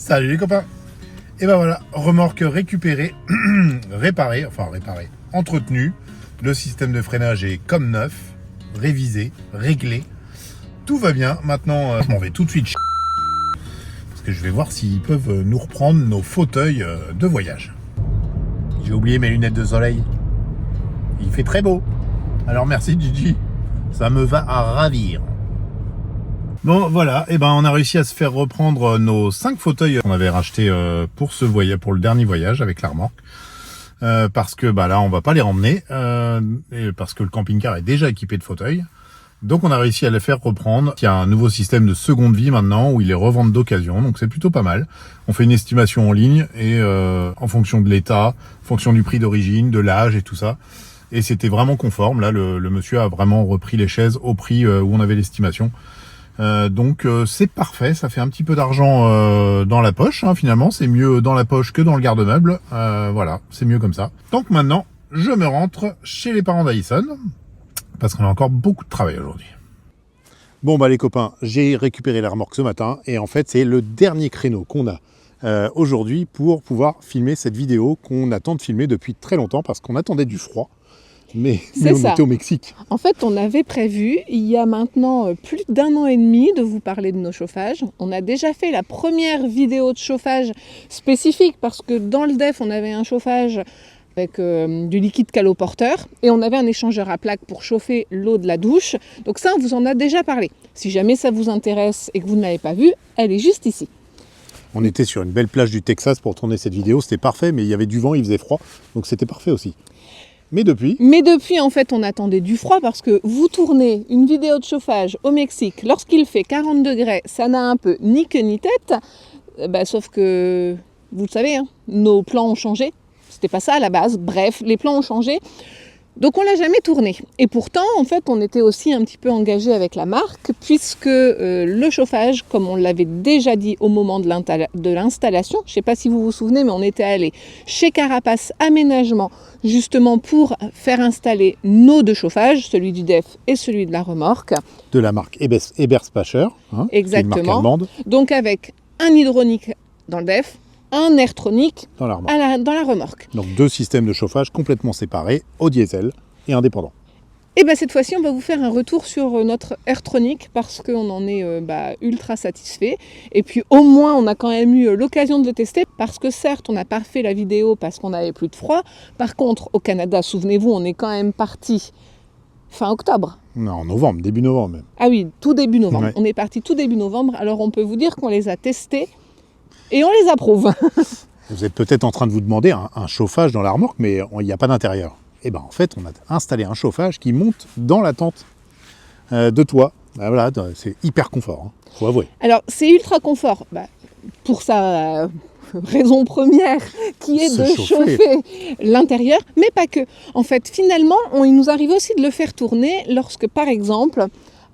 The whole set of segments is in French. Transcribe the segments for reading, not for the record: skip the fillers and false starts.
Salut les copains. Et ben voilà, remorque récupérée, réparée, entretenue. Le système de freinage est comme neuf, révisé, réglé. Tout va bien. Maintenant, je m'en vais tout de suite parce que je vais voir s'ils peuvent nous reprendre nos fauteuils de voyage. J'ai oublié mes lunettes de soleil. Il fait très beau. Alors merci Gigi, ça me va à ravir. Bon voilà, et ben on a réussi à se faire reprendre nos 5 fauteuils qu'on avait rachetés pour ce voyage, pour le dernier voyage avec la remorque. Parce que bah là on va pas les ramener, parce que le camping-car est déjà équipé de fauteuils. Donc on a réussi à les faire reprendre. Il y a un nouveau système de seconde vie maintenant où ils les revendent d'occasion, donc c'est plutôt pas mal. On fait une estimation en ligne et en fonction de l'état, en fonction du prix d'origine, de l'âge et tout ça. Et c'était vraiment conforme. Là le monsieur a vraiment repris les chaises au prix où on avait l'estimation. Donc c'est parfait, ça fait un petit peu d'argent dans la poche, hein, finalement, c'est mieux dans la poche que dans le garde-meuble, voilà, c'est mieux comme ça. Donc maintenant, je me rentre chez les parents d'Alison, parce qu'on a encore beaucoup de travail aujourd'hui. Bon bah les copains, j'ai récupéré la remorque ce matin, et en fait c'est le dernier créneau qu'on a aujourd'hui pour pouvoir filmer cette vidéo qu'on attend de filmer depuis très longtemps, parce qu'on attendait du froid. Mais on était au Mexique. En fait, on avait prévu, il y a maintenant plus d'1 an et demi, de vous parler de nos chauffages. On a déjà fait la première vidéo de chauffage spécifique parce que dans le DEF, on avait un chauffage avec du liquide caloporteur et on avait un échangeur à plaques pour chauffer l'eau de la douche. Donc ça, on vous en a déjà parlé. Si jamais ça vous intéresse et que vous ne l'avez pas vue, elle est juste ici. On était sur une belle plage du Texas pour tourner cette vidéo, c'était parfait, mais il y avait du vent, il faisait froid, donc c'était parfait aussi. Mais depuis, en fait, on attendait du froid parce que vous tournez une vidéo de chauffage au Mexique, lorsqu'il fait 40 degrés, ça n'a un peu ni queue ni tête, sauf que, vous le savez, hein, nos plans ont changé. C'était pas ça à la base. Bref, les plans ont changé. Donc on l'a jamais tourné. Et pourtant, en fait, on était aussi un petit peu engagé avec la marque, puisque le chauffage, comme on l'avait déjà dit au moment de l'installation, je ne sais pas si vous vous souvenez, mais on était allé chez Carapace Aménagement, justement pour faire installer nos deux chauffages, celui du DEF et celui de la remorque. De la marque Eberspacher, hein, exactement. Qui est une marque allemande. Donc avec un hydraulique dans le DEF, un Airtronic dans la remorque. Donc 2 systèmes de chauffage complètement séparés, au diesel et indépendants. Et cette fois-ci, on va vous faire un retour sur notre Airtronic parce qu'on en est ultra satisfait. Et puis au moins, on a quand même eu l'occasion de le tester parce que certes, on n'a pas fait la vidéo parce qu'on n'avait plus de froid. Par contre, au Canada, souvenez-vous, on est quand même parti fin octobre. Non, en novembre, début novembre même. Ah oui, tout début novembre. Ouais. On est parti tout début novembre. Alors on peut vous dire qu'on les a testés. Et on les approuve. Vous êtes peut-être en train de vous demander un chauffage dans la remorque, mais il n'y a pas d'intérieur. Et en fait, on a installé un chauffage qui monte dans la tente de toit. Voilà, c'est hyper confort, hein, faut avouer. Alors, c'est ultra confort pour sa raison première, qui est de chauffer l'intérieur, mais pas que. En fait, finalement, il nous arrive aussi de le faire tourner lorsque, par exemple,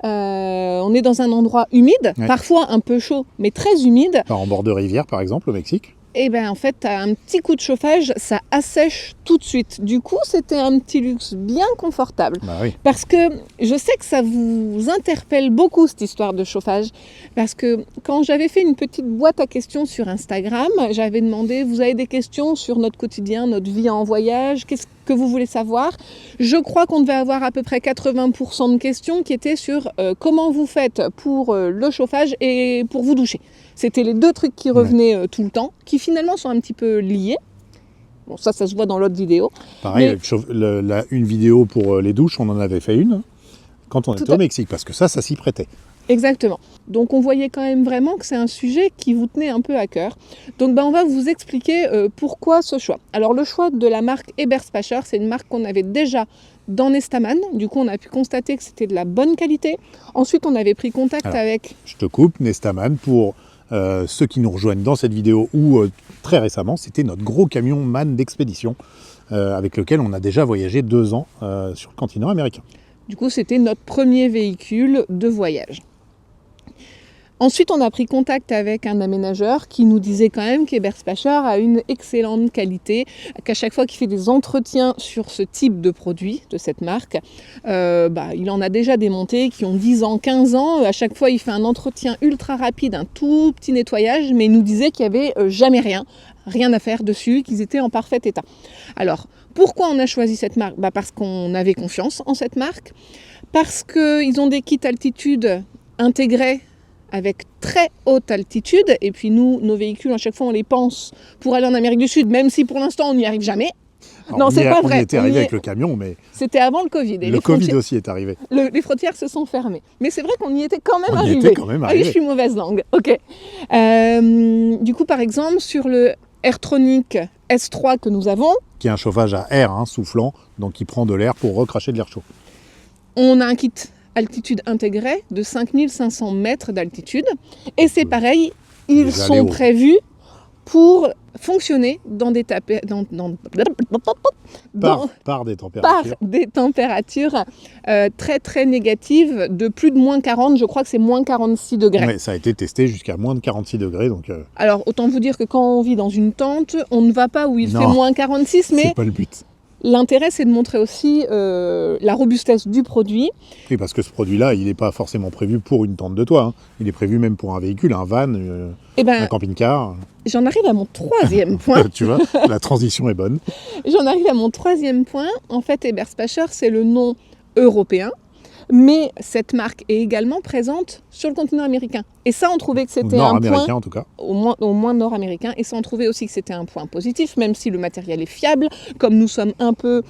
on est dans un endroit humide, parfois un peu chaud, mais très humide. En bord de rivière, par exemple, au Mexique. Et en fait, tu as un petit coup de chauffage, ça assèche tout de suite. Du coup, c'était un petit luxe bien confortable. Oui. Parce que je sais que ça vous interpelle beaucoup, cette histoire de chauffage. Parce que quand j'avais fait une petite boîte à questions sur Instagram, j'avais demandé, vous avez des questions sur notre quotidien, notre vie en voyage, qu'est-ce que vous voulez savoir? Je crois qu'on devait avoir à peu près 80% de questions qui étaient sur comment vous faites pour le chauffage et pour vous doucher. C'était les 2 trucs qui revenaient tout le temps, qui finalement sont un petit peu liés. Bon, ça se voit dans l'autre vidéo. Pareil, une vidéo pour les douches, on en avait fait une quand on était au Mexique, parce que ça s'y prêtait. Exactement. Donc on voyait quand même vraiment que c'est un sujet qui vous tenait un peu à cœur. Donc on va vous expliquer pourquoi ce choix. Alors le choix de la marque Eberspacher, c'est une marque qu'on avait déjà dans Nestaman. Du coup, on a pu constater que c'était de la bonne qualité. Ensuite, on avait pris contact avec... Je te coupe, Nestaman, pour ceux qui nous rejoignent dans cette vidéo ou très récemment, c'était notre gros camion MAN d'expédition avec lequel on a déjà voyagé 2 ans sur le continent américain. Du coup, c'était notre premier véhicule de voyage. Ensuite, on a pris contact avec un aménageur qui nous disait quand même qu'Eberspacher a une excellente qualité, qu'à chaque fois qu'il fait des entretiens sur ce type de produit, de cette marque, il en a déjà démonté, qui ont 10 ans, 15 ans. À chaque fois, il fait un entretien ultra rapide, un tout petit nettoyage, mais il nous disait qu'il n'y avait jamais rien à faire dessus, qu'ils étaient en parfait état. Alors, pourquoi on a choisi cette marque ? Parce qu'on avait confiance en cette marque, parce qu'ils ont des kits altitude intégrés avec très haute altitude, et puis nous, nos véhicules, à chaque fois, on les pense pour aller en Amérique du Sud, même si pour l'instant, on n'y arrive jamais. Alors, non, c'est pas vrai. On y était arrivé avec le camion, mais... C'était avant le Covid. Et le Covid aussi est arrivé. Les frontières se sont fermées. Mais c'est vrai qu'on y était quand même arrivé. Ah oui, je suis mauvaise langue. Ok. Du coup, par exemple, sur le AirTronic S3 que nous avons... Qui est un chauffage à air, soufflant, donc qui prend de l'air pour recracher de l'air chaud. On a un kit altitude intégrée de 5500 mètres d'altitude. Et c'est pareil, ils sont prévus pour fonctionner dans des par des températures très très négatives de plus de moins 40, je crois que c'est moins 46 degrés. Oui, ça a été testé jusqu'à moins de 46 degrés. Donc Alors autant vous dire que quand on vit dans une tente, on ne va pas où il fait moins 46, mais c'est pas le but. L'intérêt, c'est de montrer aussi la robustesse du produit. Oui, parce que ce produit-là, il n'est pas forcément prévu pour une tente de toit. Il est prévu même pour un véhicule, un van, un camping-car. J'en arrive à mon troisième point. Tu vois, la transition est bonne. J'en arrive à mon troisième point. En fait, Eberspacher, c'est le nom européen. Mais cette marque est également présente sur le continent américain. Et ça, on trouvait que c'était un point... Nord-américain, en tout cas. Au moins nord-américain. Et ça, on trouvait aussi que c'était un point positif, même si le matériel est fiable, comme nous sommes un peu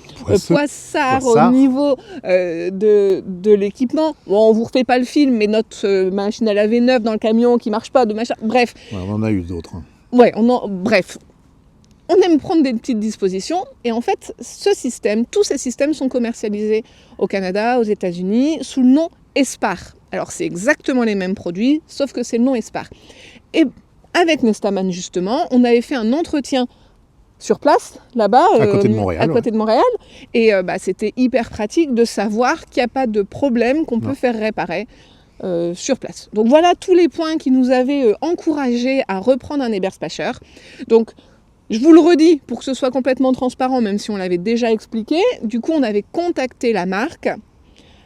poissards au niveau de l'équipement. Bon, on vous refait pas le film, mais notre machine à laver neuve dans le camion qui marche pas, de machin... Bref. Ouais, on en a eu d'autres. Bref. On aime prendre des petites dispositions et en fait, tous ces systèmes sont commercialisés au Canada, aux États-Unis, sous le nom Espar. Alors, c'est exactement les mêmes produits, sauf que c'est le nom Espar. Et avec Nestaman, justement, on avait fait un entretien sur place, là-bas, à côté de Montréal. Et c'était hyper pratique de savoir qu'il n'y a pas de problème qu'on peut faire réparer sur place. Donc voilà tous les points qui nous avaient encouragés à reprendre un Eberspacher. Donc, je vous le redis, pour que ce soit complètement transparent, même si on l'avait déjà expliqué, du coup, on avait contacté la marque.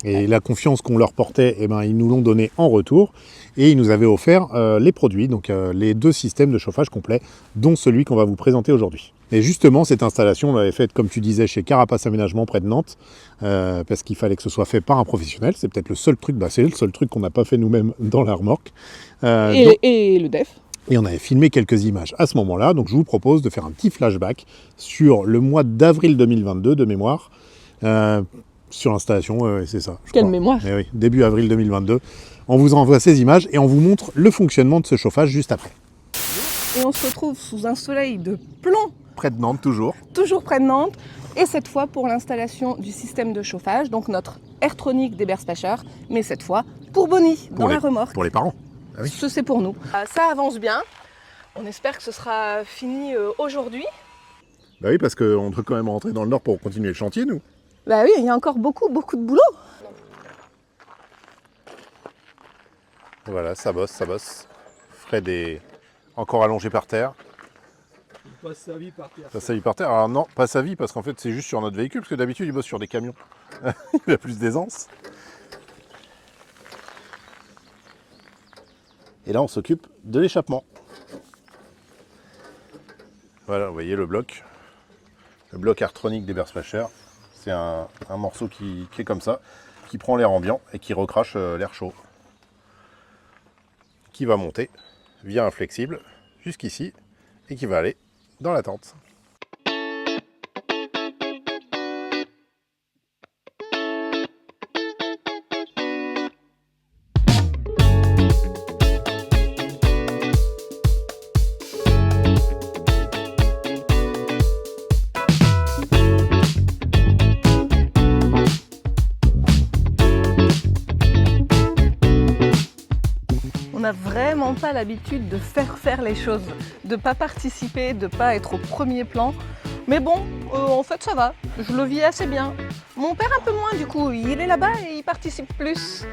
Et la confiance qu'on leur portait, ils nous l'ont donné en retour. Et ils nous avaient offert les produits, donc les 2 systèmes de chauffage complets, dont celui qu'on va vous présenter aujourd'hui. Et justement, cette installation, on l'avait faite, comme tu disais, chez Carapace Aménagement, près de Nantes, parce qu'il fallait que ce soit fait par un professionnel. C'est peut-être le seul truc, c'est le seul truc qu'on n'a pas fait nous-mêmes dans la remorque. Et le DEF. Et on avait filmé quelques images à ce moment-là, donc je vous propose de faire un petit flashback sur le mois d'avril 2022 de mémoire, sur l'installation, c'est ça. Quelle mémoire. Oui, début avril 2022. On vous envoie ces images et on vous montre le fonctionnement de ce chauffage juste après. Et on se retrouve sous un soleil de plomb. Près de Nantes, toujours. Toujours près de Nantes. Et cette fois pour l'installation du système de chauffage, donc notre AirTronic d'Eberspacher, mais cette fois pour Bonnie, dans la remorque. Pour les parents. Ah oui. C'est pour nous. Ça avance bien. On espère que ce sera fini aujourd'hui. Bah oui, parce qu'on peut quand même rentrer dans le Nord pour continuer le chantier, nous. Bah oui, il y a encore beaucoup de boulot. Voilà, ça bosse. Fred est encore allongé par terre. Il passe sa vie par terre. Passe sa vie par terre. Alors non, pas sa vie, parce qu'en fait, c'est juste sur notre véhicule, parce que d'habitude, il bosse sur des camions. Il a plus d'aisance. Et là, on s'occupe de l'échappement. Voilà, vous voyez le bloc AirTronic d'Eberspacher. C'est un morceau qui est comme ça, qui prend l'air ambiant et qui recrache l'air chaud. Qui va monter via un flexible jusqu'ici et qui va aller dans la tente. On n'a vraiment pas l'habitude de faire les choses, de pas participer, de pas être au premier plan. Mais bon, en fait ça va, je le vis assez bien. Mon père un peu moins du coup, il est là-bas et il participe plus.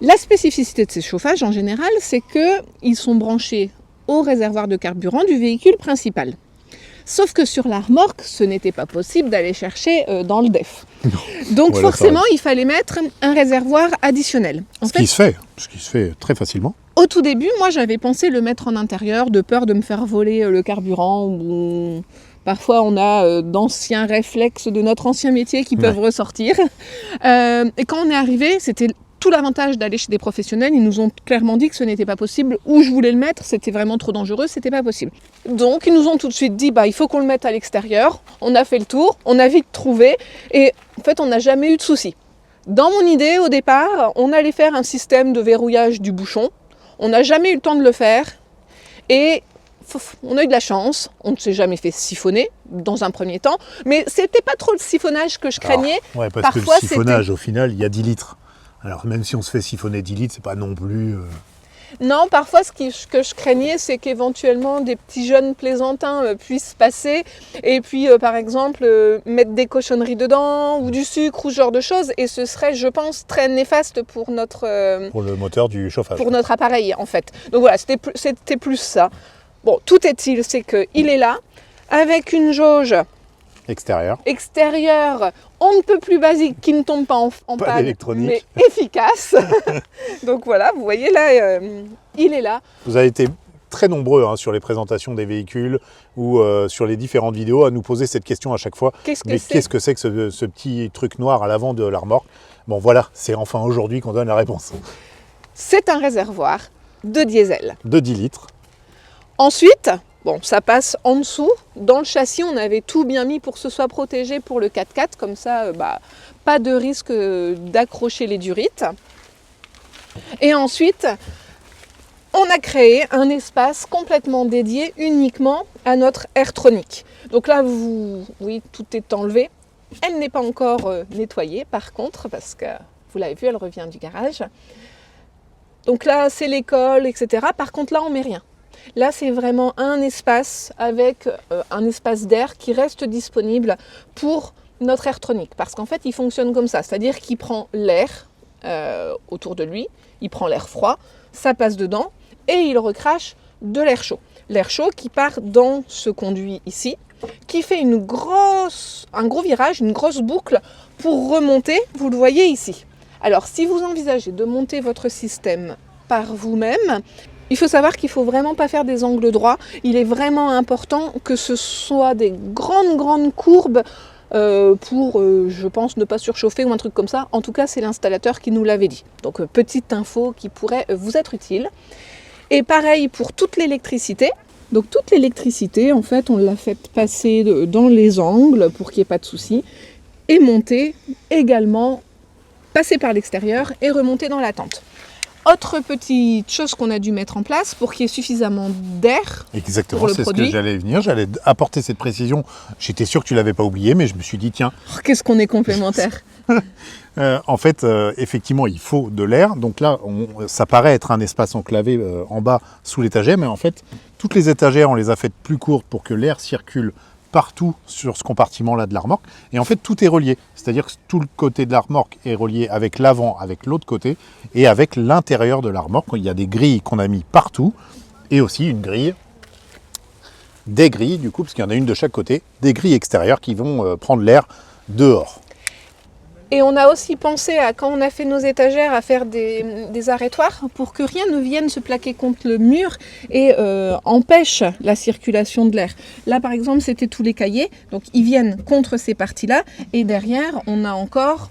La spécificité de ces chauffages en général, c'est qu'ils sont branchés au réservoir de carburant du véhicule principal. Sauf que sur la remorque, ce n'était pas possible d'aller chercher dans le DEF. Donc Voilà, forcément, il fallait mettre un réservoir additionnel. Ce qui se fait très facilement. Au tout début, moi j'avais pensé le mettre en intérieur de peur de me faire voler le carburant. Ou parfois on a d'anciens réflexes de notre ancien métier qui peuvent ressortir. Et quand on est arrivé, c'était tout l'avantage d'aller chez des professionnels. Ils nous ont clairement dit que ce n'était pas possible. Où je voulais le mettre, c'était vraiment trop dangereux, c'était pas possible. Donc ils nous ont tout de suite dit il faut qu'on le mette à l'extérieur. On a fait le tour, on a vite trouvé et en fait on n'a jamais eu de soucis. Dans mon idée au départ, on allait faire un système de verrouillage du bouchon. On n'a jamais eu le temps de le faire et on a eu de la chance, on ne s'est jamais fait siphonner dans un premier temps, mais c'était pas trop le siphonnage que je craignais. Ouais, parce Parfois, que le siphonnage, au final, il y a 10 litres. Alors même si on se fait siphonner 10 litres, c'est pas non plus... Non, parfois ce que je craignais, c'est qu'éventuellement des petits jeunes plaisantins puissent passer et puis par exemple mettre des cochonneries dedans ou du sucre ou ce genre de choses et ce serait, je pense, très néfaste pour notre... pour le moteur du chauffage. Pour notre appareil en fait. Donc voilà, c'était plus ça. Bon, tout est-il, c'est qu'il est là avec une jauge extérieure, on ne peut plus basique, qui ne tombe pas en panne, mais efficace. Donc voilà, vous voyez là, il est là. Vous avez été très nombreux sur les présentations des véhicules ou sur les différentes vidéos à nous poser cette question à chaque fois. Qu'est-ce que c'est que ce petit truc noir à l'avant de la remorque? Bon voilà, c'est enfin aujourd'hui qu'on donne la réponse. C'est un réservoir de diesel. De 10 litres. Ensuite, bon, ça passe en dessous. Dans le châssis, on avait tout bien mis pour que ce soit protégé pour le 4x4. Comme ça, pas de risque d'accrocher les durites. Et ensuite, on a créé un espace complètement dédié uniquement à notre Airtronic. Donc là, oui, tout est enlevé. Elle n'est pas encore nettoyée, par contre, parce que vous l'avez vu, elle revient du garage. Donc là, c'est l'école, etc. Par contre, là, on met rien. Là, c'est vraiment un espace avec un espace d'air qui reste disponible pour notre Airtronic. Parce qu'en fait, il fonctionne comme ça. C'est-à-dire qu'il prend l'air autour de lui, il prend l'air froid, ça passe dedans et il recrache de l'air chaud. L'air chaud qui part dans ce conduit ici, qui fait un gros virage, une grosse boucle pour remonter, vous le voyez ici. Alors, si vous envisagez de monter votre système par vous-même, il faut savoir qu'il ne faut vraiment pas faire des angles droits. Il est vraiment important que ce soit des grandes courbes pour, je pense, ne pas surchauffer ou un truc comme ça. En tout cas, c'est l'installateur qui nous l'avait dit. Donc, petite info qui pourrait vous être utile. Et pareil pour toute l'électricité. Donc, toute l'électricité, en fait, on l'a fait passer dans les angles pour qu'il n'y ait pas de soucis. Et monter également, passer par l'extérieur et remonter dans la tente. Autre petite chose qu'on a dû mettre en place pour qu'il y ait suffisamment d'air. Exactement, c'est ce que j'allais venir. J'allais apporter cette précision. J'étais sûr que tu ne l'avais pas oublié, mais je me suis dit, tiens. Qu'est-ce qu'on est complémentaires. En fait, effectivement, il faut de l'air. Donc là, ça paraît être un espace enclavé en bas sous l'étagère, mais en fait, toutes les étagères, on les a faites plus courtes pour que l'air circule partout sur ce compartiment-là de la remorque. Et en fait, tout est relié. C'est-à-dire que tout le côté de la remorque est relié avec l'avant, avec l'autre côté, et avec l'intérieur de la remorque. Il y a des grilles qu'on a mis partout, et aussi des grilles, du coup, parce qu'il y en a une de chaque côté, des grilles extérieures qui vont prendre l'air dehors. Et on a aussi pensé, quand on a fait nos étagères, à faire des arrêtoirs pour que rien ne vienne se plaquer contre le mur et empêche la circulation de l'air. Là, par exemple, c'était tous les cahiers, donc ils viennent contre ces parties-là. Et derrière, on a encore...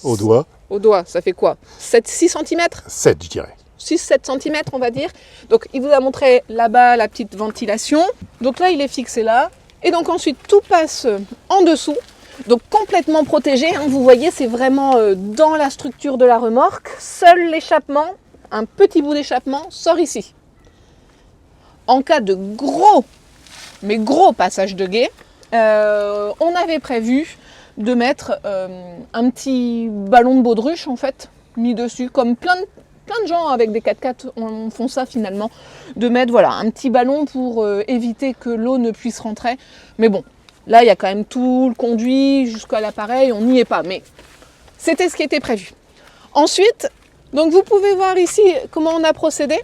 Au doigt. Au doigt, ça fait quoi 6 cm 7, je dirais. 6-7 cm, on va dire. Donc, il vous a montré là-bas la petite ventilation. Donc là, il est fixé là. Et donc ensuite, tout passe en dessous. Donc complètement protégé, vous voyez, c'est vraiment dans la structure de la remorque. Seul l'échappement, un petit bout d'échappement, sort ici. En cas de gros passage de guet, on avait prévu de mettre un petit ballon de baudruche, en fait, mis dessus, comme plein de gens avec des 4x4 font ça finalement, de mettre un petit ballon pour éviter que l'eau ne puisse rentrer. Mais bon, là, il y a quand même tout le conduit jusqu'à l'appareil, on n'y est pas. Mais c'était ce qui était prévu. Ensuite, donc vous pouvez voir ici comment on a procédé.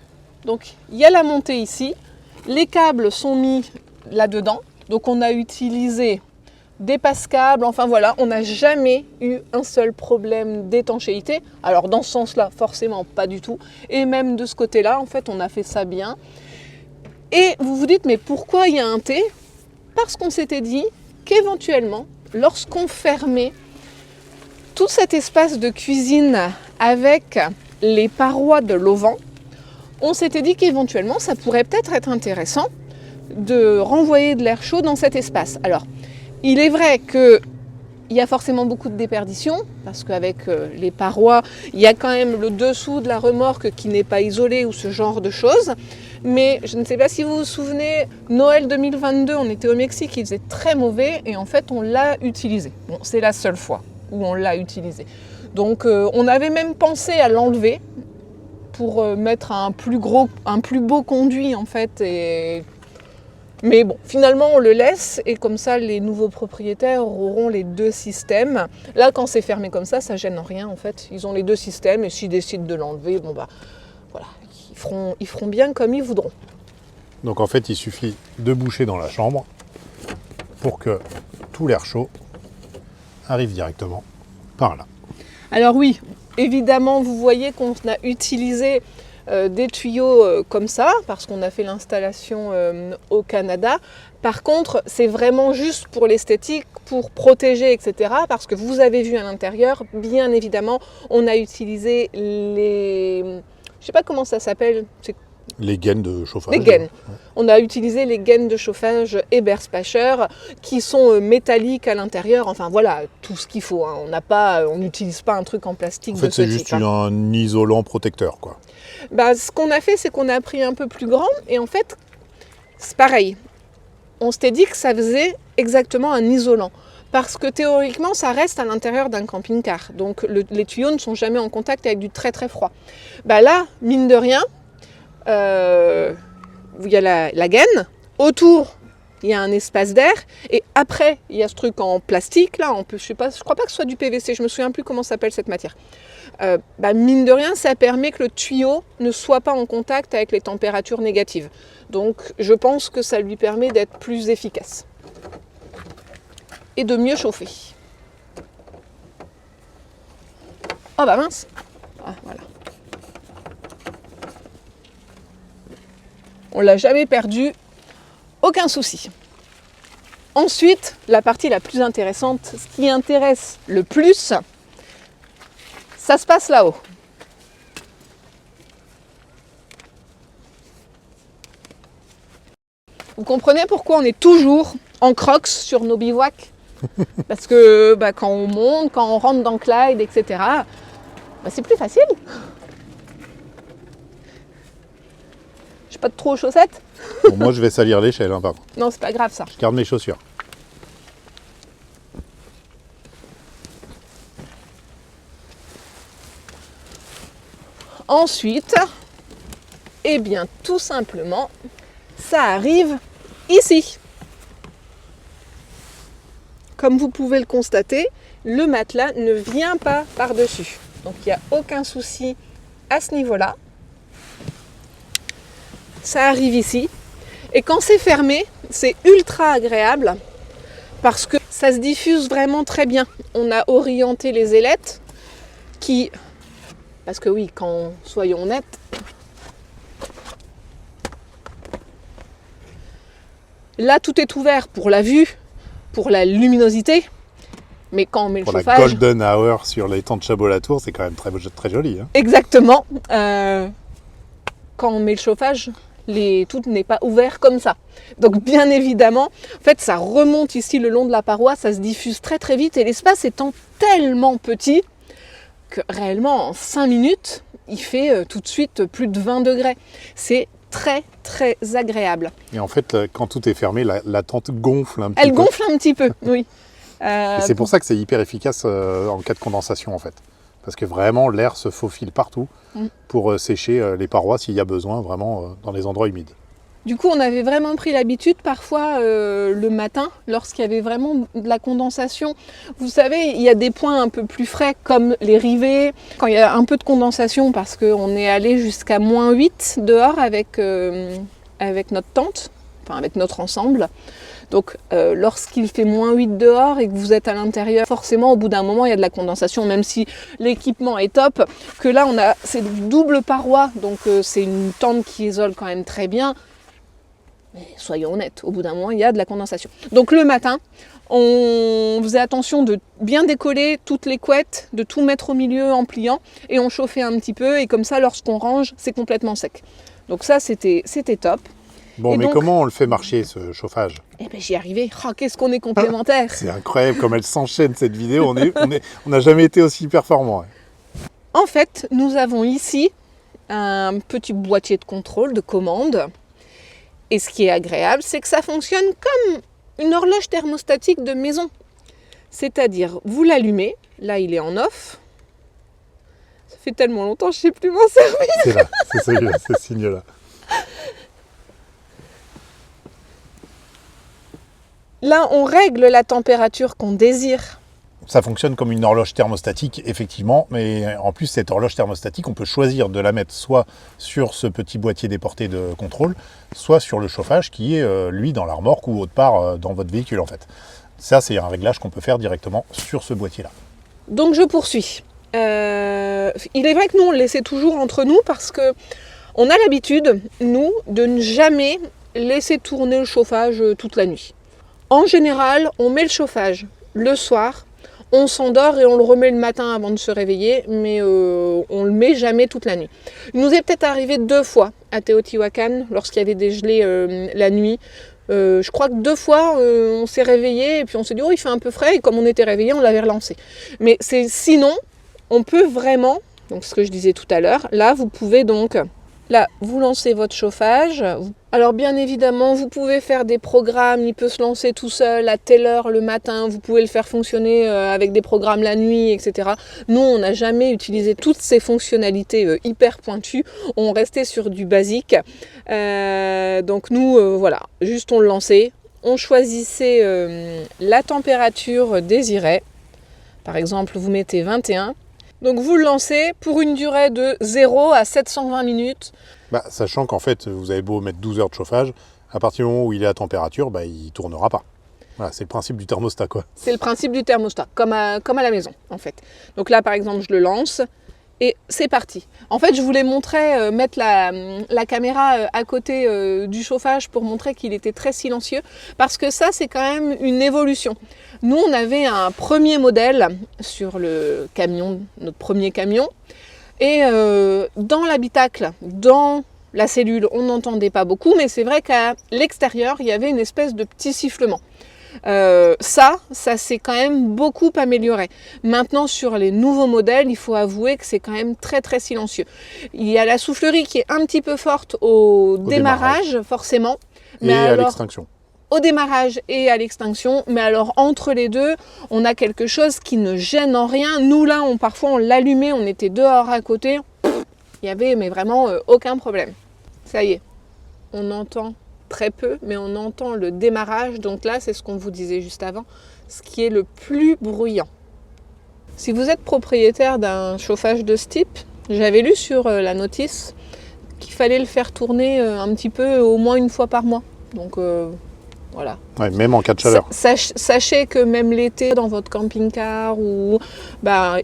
Donc il y a la montée ici, les câbles sont mis là-dedans. Donc on a utilisé des passe-câbles, enfin voilà, on n'a jamais eu un seul problème d'étanchéité. Alors dans ce sens-là, forcément pas du tout. Et même de ce côté-là, en fait, on a fait ça bien. Et vous vous dites, mais pourquoi il y a un T? Parce qu'on s'était dit qu'éventuellement, lorsqu'on fermait tout cet espace de cuisine avec les parois de l'auvent, on s'était dit qu'éventuellement, ça pourrait peut-être être intéressant de renvoyer de l'air chaud dans cet espace. Alors, il est vrai qu'il y a forcément beaucoup de déperdition, parce qu'avec les parois, il y a quand même le dessous de la remorque qui n'est pas isolé ou ce genre de choses. Mais je ne sais pas si vous vous souvenez, Noël 2022, on était au Mexique, il faisait très mauvais et en fait on l'a utilisé. Bon, c'est la seule fois où on l'a utilisé. Donc on avait même pensé à l'enlever pour mettre un plus beau conduit en fait. Mais bon, finalement on le laisse et comme ça les nouveaux propriétaires auront les deux systèmes. Là quand c'est fermé comme ça gêne en rien en fait. Ils ont les deux systèmes et s'ils décident de l'enlever, bon bah voilà, ils feront bien comme ils voudront. Donc en fait, il suffit de boucher dans la chambre pour que tout l'air chaud arrive directement par là. Alors oui, évidemment, vous voyez qu'on a utilisé des tuyaux comme ça, parce qu'on a fait l'installation au Canada. Par contre, c'est vraiment juste pour l'esthétique, pour protéger, etc. Parce que vous avez vu à l'intérieur, bien évidemment, on a utilisé les... Je ne sais pas comment ça s'appelle. Les gaines de chauffage. Les gaines. Ouais. On a utilisé les gaines de chauffage Eberspacher qui sont métalliques à l'intérieur. Enfin voilà, tout ce qu'il faut. Hein. On n'utilise pas un truc en plastique de ce type. En fait, c'est juste un isolant protecteur, quoi. Bah, ce qu'on a fait, c'est qu'on a pris un peu plus grand. Et en fait, c'est pareil. On s'était dit que ça faisait exactement un isolant. Parce que théoriquement, ça reste à l'intérieur d'un camping-car. Donc les tuyaux ne sont jamais en contact avec du très très froid. Bah là, mine de rien, il y a la gaine, autour il y a un espace d'air, et après il y a ce truc en plastique là, je crois pas que ce soit du PVC, je me souviens plus comment s'appelle cette matière. Mine de rien, ça permet que le tuyau ne soit pas en contact avec les températures négatives. Donc je pense que ça lui permet d'être plus efficace et de mieux chauffer. Oh bah mince, ah, voilà. On ne l'a jamais perdu, aucun souci. Ensuite, la partie la plus intéressante, ce qui intéresse le plus, ça se passe là-haut. Vous comprenez pourquoi on est toujours en crocs sur nos bivouacs? Parce que quand on monte, quand on rentre dans Clyde, etc., c'est plus facile. J'ai pas de trop aux chaussettes. Bon, moi, je vais salir l'échelle, hein, par contre. Non, c'est pas grave ça. Je garde mes chaussures. Ensuite, eh bien, tout simplement, ça arrive ici. Comme vous pouvez le constater, le matelas ne vient pas par-dessus. Donc, il n'y a aucun souci à ce niveau-là. Ça arrive ici. Et quand c'est fermé, c'est ultra agréable parce que ça se diffuse vraiment très bien. On a orienté les ailettes qui... Parce que oui, soyons honnêtes, là tout est ouvert pour la vue, pour la luminosité, mais quand on met le chauffage... Pour la golden hour sur les temps de Chabot-la-Tour, c'est quand même très, très joli. Hein. Exactement. Quand on met le chauffage, tout n'est pas ouvert comme ça. Donc bien évidemment, en fait, ça remonte ici le long de la paroi, ça se diffuse très très vite et l'espace étant tellement petit que réellement en 5 minutes, il fait tout de suite plus de 20 degrés. C'est très très agréable. Et en fait, quand tout est fermé, la tente gonfle un petit peu. Elle gonfle un petit peu, oui. Et c'est pour ça que c'est hyper efficace en cas de condensation en fait. Parce que vraiment l'air se faufile partout pour sécher les parois s'il y a besoin vraiment dans les endroits humides. Du coup, on avait vraiment pris l'habitude parfois le matin, lorsqu'il y avait vraiment de la condensation. Vous savez, il y a des points un peu plus frais comme les rivets. Quand il y a un peu de condensation parce qu'on est allé jusqu'à -8 dehors avec notre tente, enfin avec notre ensemble. Donc lorsqu'il fait -8 dehors et que vous êtes à l'intérieur, forcément au bout d'un moment il y a de la condensation, même si l'équipement est top, que là on a ces doubles parois, donc c'est une tente qui isole quand même très bien. Mais soyons honnêtes, au bout d'un moment, il y a de la condensation. Donc le matin, on faisait attention de bien décoller toutes les couettes, de tout mettre au milieu en pliant, et on chauffait un petit peu, et comme ça, lorsqu'on range, c'est complètement sec. Donc ça, c'était top. Bon, Et mais donc, comment on le fait marcher, ce chauffage? eh ben, j'y arrivais. Oh, qu'est-ce qu'on est complémentaires. C'est incroyable comme elle s'enchaîne, cette vidéo. On n'a jamais été aussi performants. En fait, nous avons ici un petit boîtier de contrôle, de commande. Et ce qui est agréable, c'est que ça fonctionne comme une horloge thermostatique de maison. C'est-à-dire, vous l'allumez, là il est en off. Ça fait tellement longtemps, je ne sais plus m'en servir. C'est là, c'est celui-là, c'est ce signe-là. Là, on règle la température qu'on désire. Ça fonctionne comme une horloge thermostatique, effectivement, mais en plus, cette horloge thermostatique, on peut choisir de la mettre soit sur ce petit boîtier déporté de contrôle, soit sur le chauffage qui est, lui, dans la remorque ou autre part dans votre véhicule, en fait. Ça, c'est un réglage qu'on peut faire directement sur ce boîtier-là. Donc, je poursuis. Il est vrai que nous, on le laissait toujours entre nous parce que on a l'habitude, nous, de ne jamais laisser tourner le chauffage toute la nuit. En général, on met le chauffage le soir, on s'endort et on le remet le matin avant de se réveiller, mais on le met jamais toute la nuit. Il nous est peut-être arrivé 2 fois à Teotihuacan, lorsqu'il y avait des gelées la nuit. Je crois que 2 fois, on s'est réveillé et puis on s'est dit « Oh, il fait un peu frais » et comme on était réveillé, on l'avait relancé. Mais sinon, on peut vraiment, donc ce que je disais tout à l'heure, là, vous pouvez donc... Là, vous lancez votre chauffage. Alors bien évidemment, vous pouvez faire des programmes, il peut se lancer tout seul à telle heure le matin, vous pouvez le faire fonctionner avec des programmes la nuit, etc. Nous, on n'a jamais utilisé toutes ces fonctionnalités hyper pointues, on restait sur du basique. Donc nous, voilà, juste on le lançait, on choisissait la température désirée. Par exemple, vous mettez 21. Donc vous le lancez pour une durée de 0 à 720 minutes. Bah, sachant qu'en fait, vous avez beau mettre 12 heures de chauffage, à partir du moment où il est à température, bah, il ne tournera pas. Voilà, c'est le principe du thermostat, quoi. C'est le principe du thermostat, comme à la maison, en fait. Donc là, par exemple, je le lance et c'est parti. En fait, je voulais montrer, mettre la caméra à côté du chauffage pour montrer qu'il était très silencieux, parce que ça, c'est quand même une évolution. Nous, on avait un premier modèle sur le camion, notre premier camion, et dans l'habitacle, dans la cellule, on n'entendait pas beaucoup, mais c'est vrai qu'à l'extérieur, il y avait une espèce de petit sifflement. Ça s'est quand même beaucoup amélioré. Maintenant, sur les nouveaux modèles, il faut avouer que c'est quand même très très silencieux. Il y a la soufflerie qui est un petit peu forte au démarrage, forcément. Mais à l'extinction. Au démarrage et à l'extinction, mais alors entre les deux, on a quelque chose qui ne gêne en rien. Nous là, parfois on l'allumait, on était dehors à côté, il y avait mais vraiment aucun problème. Ça y est, on entend très peu, mais on entend le démarrage. Donc là, c'est ce qu'on vous disait juste avant, ce qui est le plus bruyant. Si vous êtes propriétaire d'un chauffage de ce type, j'avais lu sur la notice qu'il fallait le faire tourner un petit peu au moins une fois par mois. Donc voilà. Ouais, même en cas de chaleur. Sachez que même l'été, dans votre camping-car,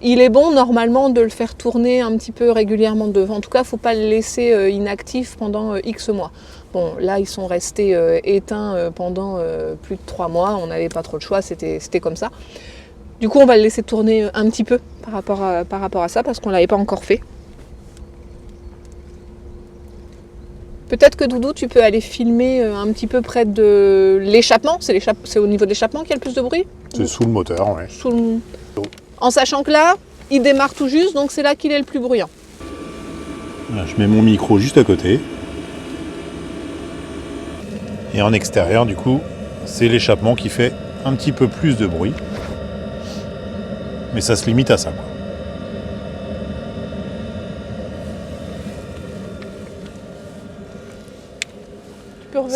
il est bon normalement de le faire tourner un petit peu régulièrement devant. En tout cas, il ne faut pas le laisser inactif pendant X mois. Bon, là, ils sont restés éteints pendant plus de 3 mois. On n'avait pas trop le choix, c'était comme ça. Du coup, on va le laisser tourner un petit peu par rapport à ça, parce qu'on ne l'avait pas encore fait. Peut-être que Doudou, tu peux aller filmer un petit peu près de l'échappement. C'est au niveau de l'échappement qu'il y a le plus de bruit? C'est sous le moteur, oui. En sachant que là, il démarre tout juste, donc c'est là qu'il est le plus bruyant. Voilà, je mets mon micro juste à côté. Et en extérieur, du coup, c'est l'échappement qui fait un petit peu plus de bruit. Mais ça se limite à ça, quoi.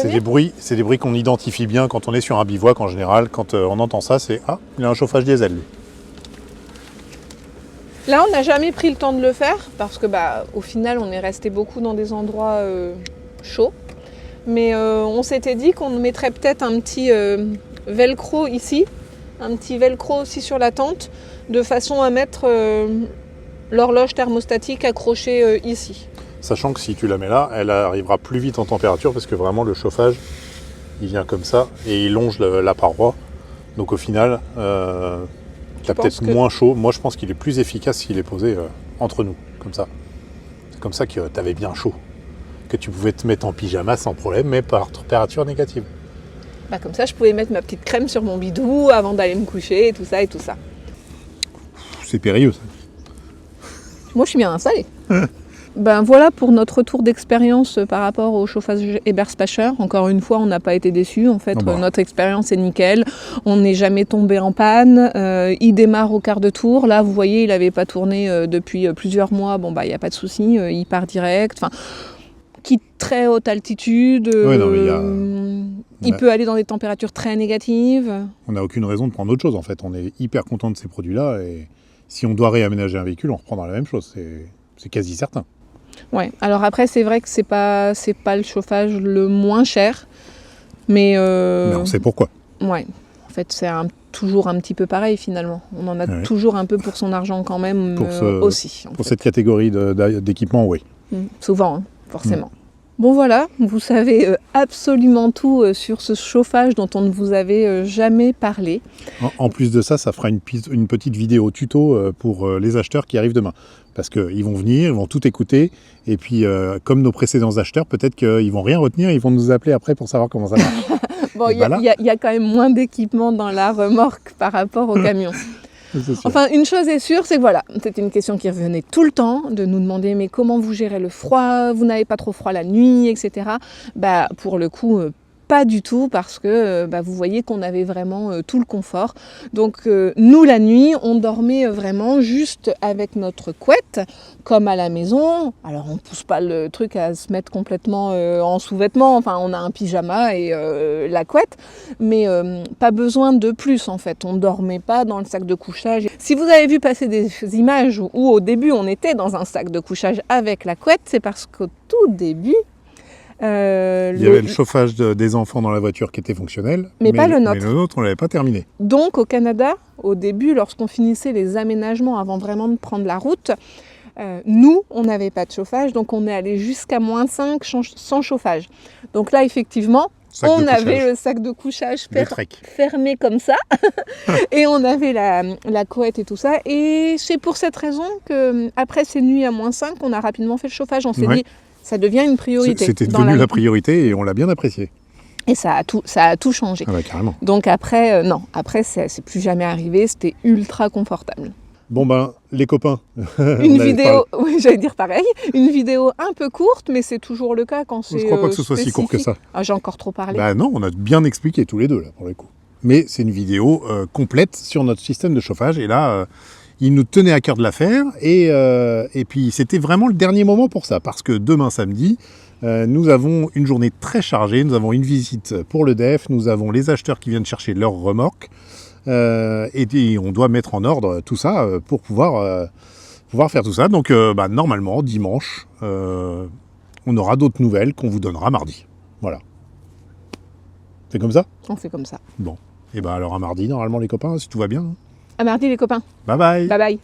C'est des bruits qu'on identifie bien quand on est sur un bivouac en général. Quand on entend ça, c'est « Ah, il a un chauffage diesel, lui ». Là, on n'a jamais pris le temps de le faire parce que, au final, on est resté beaucoup dans des endroits chauds. Mais on s'était dit qu'on mettrait peut-être un petit velcro ici, un petit velcro aussi sur la tente, de façon à mettre l'horloge thermostatique accrochée ici. Sachant que si tu la mets là, elle arrivera plus vite en température parce que vraiment le chauffage, il vient comme ça et il longe la paroi. Donc au final, t'as peut-être moins chaud. Moi, je pense qu'il est plus efficace s'il est posé entre nous, comme ça. C'est comme ça que t'avais bien chaud. Que tu pouvais te mettre en pyjama sans problème, mais par température négative. Comme ça, je pouvais mettre ma petite crème sur mon bidou avant d'aller me coucher et tout ça et tout ça. C'est périlleux, ça. Moi, je suis bien installée. Voilà pour notre retour d'expérience par rapport au chauffage Eberspacher. Encore une fois, on n'a pas été déçus. En fait, notre expérience est nickel. On n'est jamais tombé en panne. Il démarre au quart de tour. Là, vous voyez, il n'avait pas tourné depuis plusieurs mois. Il n'y a pas de souci. Il part direct. Quitte très haute altitude. Il peut aller dans des températures très négatives. On n'a aucune raison de prendre autre chose, en fait. On est hyper content de ces produits-là. Et si on doit réaménager un véhicule, on reprendra la même chose. C'est quasi certain. Ouais. Alors après, c'est vrai que c'est pas le chauffage le moins cher, mais on sait pourquoi. Ouais. En fait, c'est toujours un petit peu pareil finalement. On en a toujours un peu pour son argent quand même aussi. Pour cette catégorie d'équipement, oui. Souvent, forcément. Bon voilà, vous savez absolument tout sur ce chauffage dont on ne vous avait jamais parlé. En plus de ça, ça fera une petite vidéo tuto pour les acheteurs qui arrivent demain. Parce qu'ils vont venir, ils vont tout écouter, et puis comme nos précédents acheteurs, peut-être qu'ils vont rien retenir, ils vont nous appeler après pour savoir comment ça marche. Il y a quand même moins d'équipement dans la remorque par rapport au camion. Enfin, une chose est sûre, c'est que c'était une question qui revenait tout le temps, de nous demander mais comment vous gérez le froid, vous n'avez pas trop froid la nuit, etc. Pour le coup, pas du tout, parce que vous voyez qu'on avait vraiment tout le confort. Donc nous, la nuit, on dormait vraiment juste avec notre couette, comme à la maison. Alors on ne pousse pas le truc à se mettre complètement en sous-vêtements, enfin on a un pyjama et la couette, mais pas besoin de plus en fait. On ne dormait pas dans le sac de couchage. Si vous avez vu passer des images où au début on était dans un sac de couchage avec la couette, c'est parce qu'au tout début, il y avait le chauffage des enfants dans la voiture qui était fonctionnel, mais pas le nôtre. Mais le nôtre, on ne l'avait pas terminé. Donc au Canada, au début, lorsqu'on finissait les aménagements avant vraiment de prendre la route, nous, on n'avait pas de chauffage, donc on est allé jusqu'à -5 sans chauffage. Donc là, effectivement, on avait le sac de couchage fermé comme ça, et on avait la couette et tout ça. Et c'est pour cette raison qu'après ces nuits à -5, on a rapidement fait le chauffage. On s'est dit, ça devient une priorité. C'était devenu la priorité et on l'a bien apprécié. Et ça a tout changé. Carrément. Donc après, après c'est plus jamais arrivé, c'était ultra confortable. Bon les copains. Une vidéo, oui, j'allais dire pareil, une vidéo un peu courte, mais c'est toujours le cas quand c'est Je crois pas que ce soit si court que ça. Ah, j'ai encore trop parlé. Non, on a bien expliqué tous les deux là pour le coup. Mais c'est une vidéo complète sur notre système de chauffage et là, il nous tenait à cœur de la faire et puis c'était vraiment le dernier moment pour ça parce que demain samedi, nous avons une journée très chargée, nous avons une visite pour le DEF, nous avons les acheteurs qui viennent chercher leur remorque. Et on doit mettre en ordre tout ça pour pouvoir faire tout ça. Donc normalement, dimanche, on aura d'autres nouvelles qu'on vous donnera mardi. Voilà. C'est comme ça ? On fait comme ça. Bon. Et alors à mardi, normalement les copains, si tout va bien. À mardi les copains. Bye bye. Bye bye.